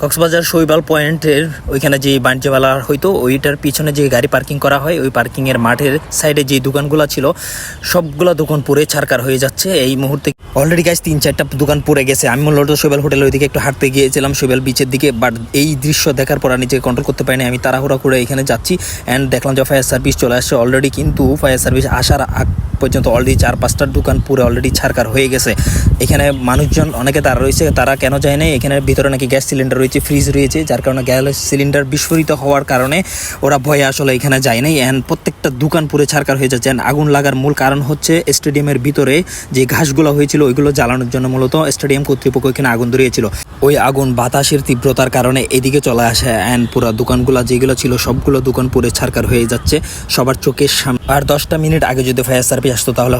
কক্সবাজার শৈবাল পয়েন্টের ওইখানে যে বাণিজ্য মেলা হইতো ওইটার পিছনে যে গাড়ি পার্কিং করা হয় ওই পার্কিংয়ের মাঠের সাইডে যে দোকানগুলো ছিল সবগুলো দোকান পুরে ছারকার হয়ে যাচ্ছে এই মুহূর্তে। অলরেডি গাইস 3-4টা দোকান পুড়ে গেছে। আমি মূলত শৈবাল হোটেলের ওইদিকে একটু হাঁটতে গিয়েছিলাম শৈবাল বিচের দিকে, বাট এই দৃশ্য দেখার পর নিজেকে কন্ট্রোল করতে পারিনি। আমি তাড়াহুড়া করে এখানে যাচ্ছি অ্যান্ড দেখলাম যে ফায়ার সার্ভিস চলে আসছে অলরেডি, কিন্তু ফায়ার সার্ভিস আসার আগ পর্যন্ত অলরেডি 4-5টা দোকান পুরো অলরেডি ছারকার হয়ে গেছে। এখানে মানুষজন অনেকে তারা রয়েছে, তারা কেন যায় না, এখানে ভিতরে নাকি গ্যাস সিলিন্ডার রয়েছে, ফ্রিজ রয়েছে, যার কারণে গ্যাস সিলিন্ডার বিস্ফোরিত হওয়ার কারণে ওরা ভয়ে আসলে এখানে যায় নাই। অ্যান্ড প্রত্যেকটা দোকান পুরো ছারকার হয়ে যাচ্ছে। অ্যান্ড আগুন লাগার মূল কারণ হচ্ছে স্টেডিয়ামের ভিতরে যে ঘাসগুলো হয়েছিল ওইগুলো জ্বালানোর জন্য মূলত স্টেডিয়াম কর্তৃপক্ষ এখানে আগুন ধরিয়েছিল। ওই আগুন বাতাসের তীব্রতার কারণে এদিকে চলে আসে অ্যান্ড পুরো দোকানগুলো যেগুলো ছিল সবগুলো দোকান পুরো ছারকার হয়ে যাচ্ছে সবার চোখের সামনে। আর 10টা মিনিট আগে যদি ফায়ার সার্ভিস আসতো তাহলে